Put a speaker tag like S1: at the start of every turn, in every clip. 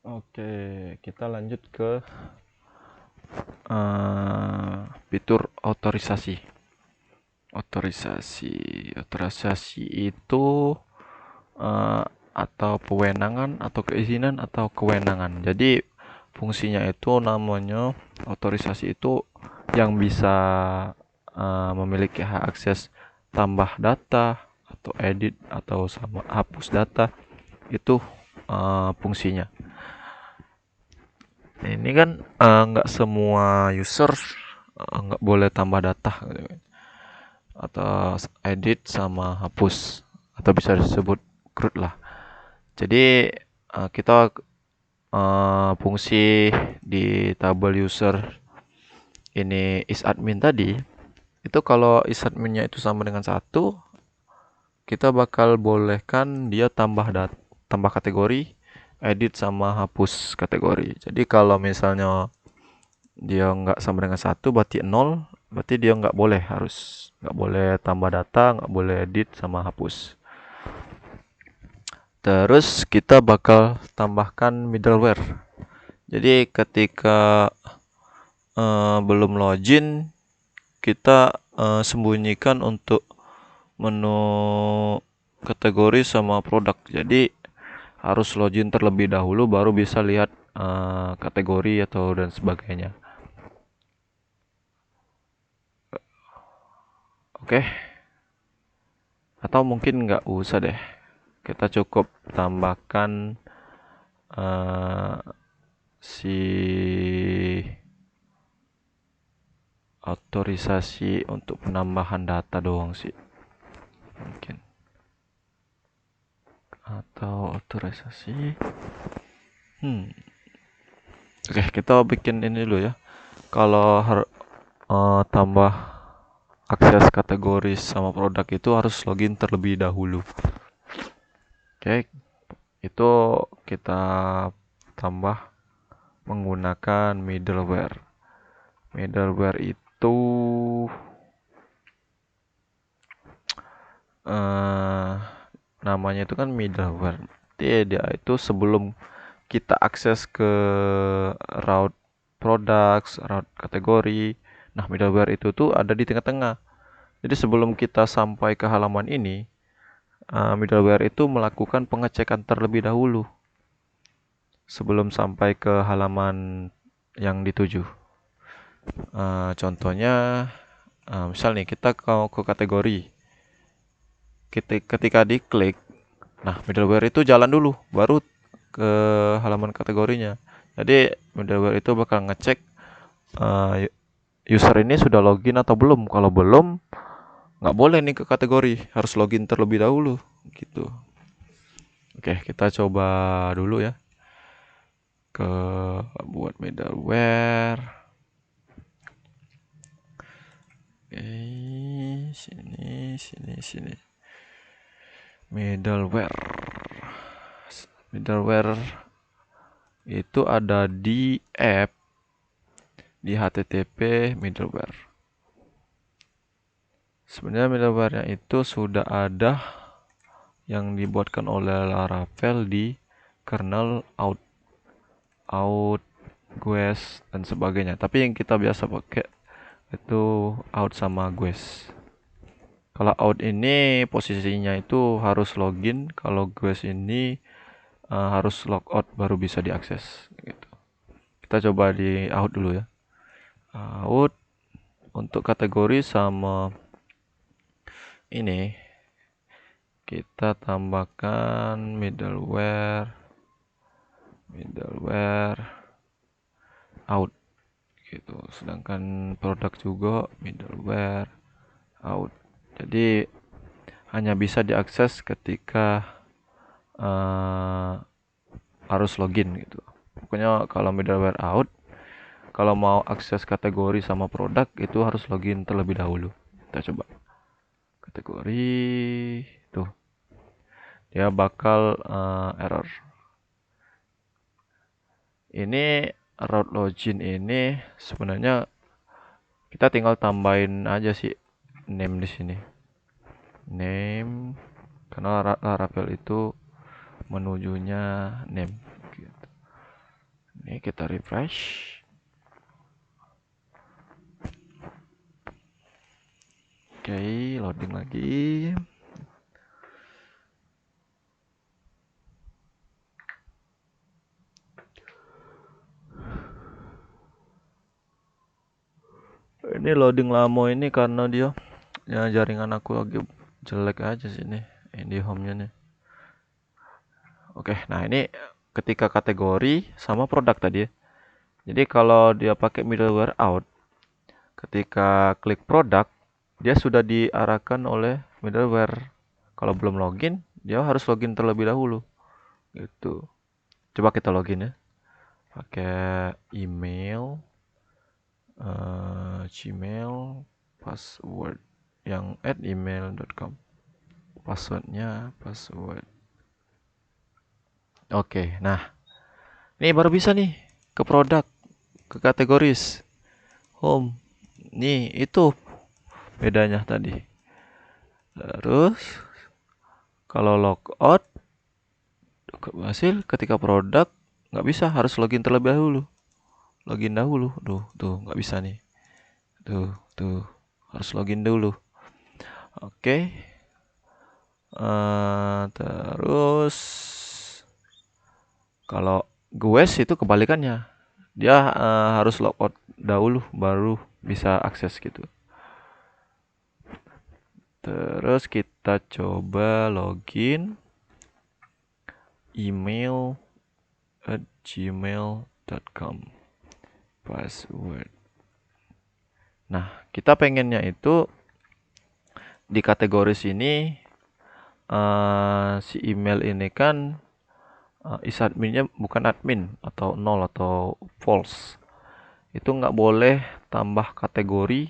S1: Oke, kita lanjut ke fitur otorisasi. Otorisasi itu atau kewenangan atau keizinan atau kewenangan. Jadi fungsinya itu namanya otorisasi itu yang bisa memiliki hak akses tambah data atau edit atau sama hapus data itu fungsinya. Ini kan nggak semua user nggak boleh tambah data gitu kan. Atau edit sama hapus atau bisa disebut CRUD lah. Jadi kita fungsi di tabel user ini isAdmin tadi itu kalau isAdminnya itu sama dengan 1, kita bakal bolehkan dia tambah kategori, edit sama hapus kategori. Jadi kalau misalnya dia nggak sama dengan 1 berarti 0, berarti dia nggak boleh tambah data, nggak boleh edit sama hapus. Terus kita bakal tambahkan middleware. Jadi ketika belum login, kita sembunyikan untuk menu kategori sama produk. Jadi harus login terlebih dahulu baru bisa lihat kategori atau dan sebagainya. Oke, atau mungkin nggak usah deh. Kita cukup tambahkan si otorisasi untuk penambahan data doang sih mungkin, atau otorisasi oke, kita bikin ini dulu ya. Kalau tambah akses kategori sama produk itu harus login terlebih dahulu. Oke, itu kita tambah menggunakan middleware. Middleware itu namanya itu kan middleware. Jadi dia itu sebelum kita akses ke route products, route kategori. Nah, middleware itu tuh ada di tengah-tengah. Jadi sebelum kita sampai ke halaman ini, middleware itu melakukan pengecekan terlebih dahulu sebelum sampai ke halaman yang dituju. Contohnya, misal nih kita mau ke kategori. Ketika diklik, nah middleware itu jalan dulu, baru ke halaman kategorinya. Jadi middleware itu bakal ngecek user ini sudah login atau belum. Kalau belum, nggak boleh nih ke kategori, harus login terlebih dahulu gitu. Oke, kita coba dulu ya ke buat middleware. Sini. Middleware itu ada di app, di HTTP middleware. Sebenarnya middleware-nya itu sudah ada yang dibuatkan oleh Laravel di kernel out, guest dan sebagainya. Tapi yang kita biasa pakai itu out sama guest. Kalau out ini posisinya itu harus login, kalau guest ini harus logout baru bisa diakses gitu. Kita coba di out dulu ya. Out untuk kategori sama ini kita tambahkan middleware out gitu. Sedangkan produk juga middleware out. Jadi hanya bisa diakses ketika harus login gitu. Pokoknya kalau middleware out, kalau mau akses kategori sama produk itu harus login terlebih dahulu. Kita coba kategori tuh, dia bakal error. Ini route login ini sebenarnya kita tinggal tambahin aja sih name di sini. Name karena Laravel itu menujunya name gitu. Ini kita refresh. Oke, loading lagi. Ini loading lama ini karena dia ya jaringan aku lagi jelek aja sih nih IndiHome-nya nih. Oke, nah ini ketika kategori sama produk tadi ya. Jadi kalau dia pakai middleware out, ketika klik produk, dia sudah diarahkan oleh middleware. Kalau belum login, dia harus login terlebih dahulu. Gitu. Coba kita login ya. Pakai email, Gmail, password yang @email.com. Passwordnya password. Oke, nah ini baru bisa nih ke produk, ke kategoris, home. Nih itu bedanya tadi. Terus kalau logout hasil ketika produk nggak bisa, harus login terlebih dahulu. Login dahulu. Tuh nggak bisa nih. Tuh harus login dulu. Oke. Terus kalau Gowes itu kebalikannya. Dia harus logout dahulu baru bisa akses gitu. Terus kita coba login email @gmail.com password. Nah, kita pengennya itu di kategori sini si email ini kan is adminnya bukan admin atau nol atau false. Itu nggak boleh tambah kategori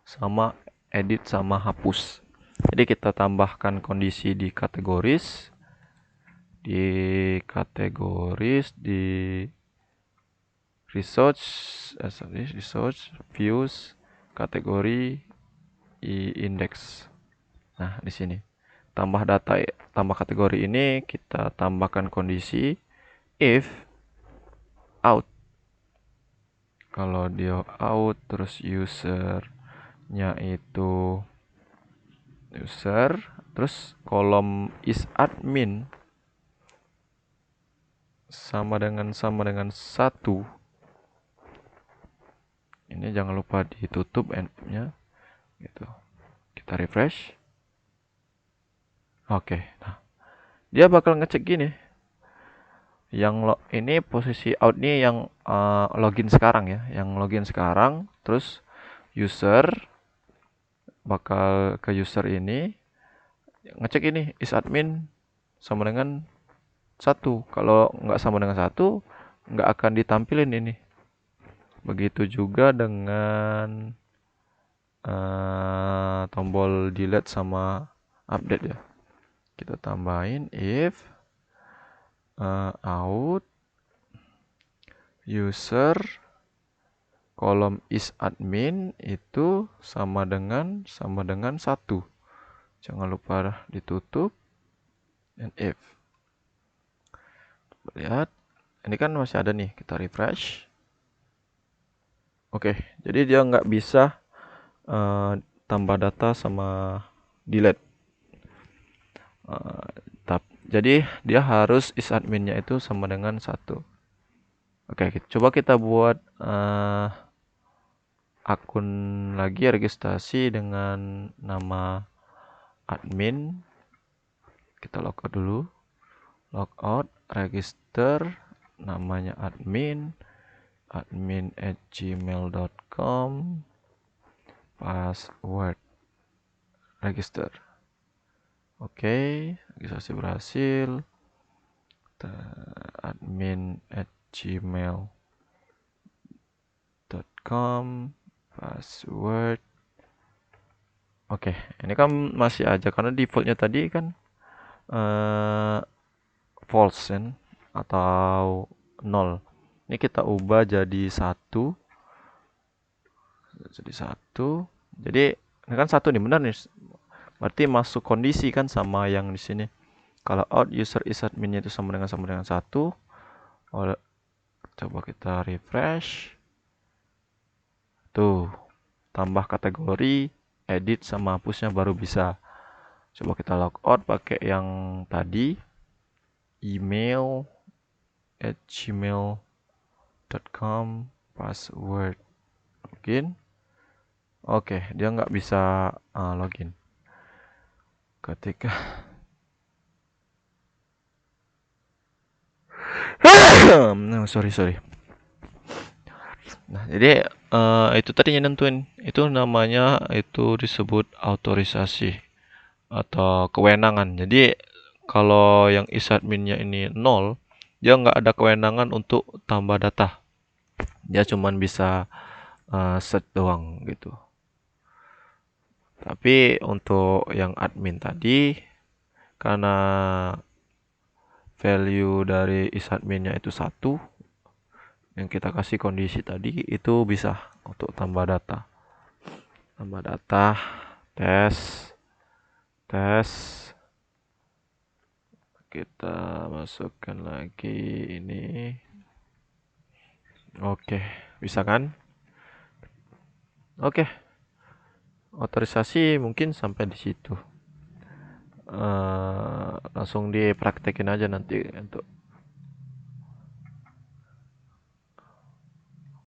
S1: sama edit sama hapus. Jadi kita tambahkan kondisi di kategoris, di research, research, views, kategori, index. Nah, di sini tambah data, tambah kategori ini kita tambahkan kondisi if out. Kalau dia out terus usernya itu user, terus kolom is admin sama dengan 1. Ini jangan lupa ditutup end-nya gitu. Kita refresh. Oke, nah dia bakal ngecek gini. Yang ini posisi out nih yang login sekarang ya, yang login sekarang, terus user bakal ke user ini ngecek ini is admin sama dengan 1. Kalau nggak sama dengan 1, nggak akan ditampilin ini. Begitu juga dengan tombol delete sama update ya. Kita tambahin if out user kolom is admin itu sama dengan 1. Jangan lupa ditutup and if. Lihat, ini kan masih ada nih, kita refresh. Oke, jadi dia nggak bisa tambah data sama delete. Jadi dia harus is adminnya itu sama dengan 1. Oke, coba kita buat akun lagi registrasi dengan nama admin. Kita logout dulu. Logout, register, namanya admin @gmail.com, password, register. Oke, registrasi berhasil. Admin @gmail.com, password. Oke, ini kan masih aja karena defaultnya tadi kan false kan atau 0. Ini kita ubah jadi 1. Jadi 1. Jadi ini kan 1 nih, benar nih. Berarti masuk kondisi kan sama yang di sini. Kalau out user is adminnya itu sama dengan 1, Coba kita refresh. Tuh, tambah kategori, edit sama hapusnya baru bisa. Coba kita logout pakai yang tadi, email @gmail.com, password, login. Oke, dia nggak bisa login. Ketika sorry. Nah, jadi itu tadi yang nentuin. Itu namanya itu disebut autorisasi atau kewenangan. Jadi kalau yang isadminnya ini 0, dia nggak ada kewenangan untuk tambah data. Dia cuman bisa set doang gitu. Tapi untuk yang admin tadi, karena value dari isadminnya itu 1, yang kita kasih kondisi tadi itu bisa untuk tambah data. Tambah data, tes, tes. Kita masukkan lagi ini. Oke, bisa kan? Oke, otorisasi mungkin sampai di situ. Langsung dipraktekin aja nanti untuk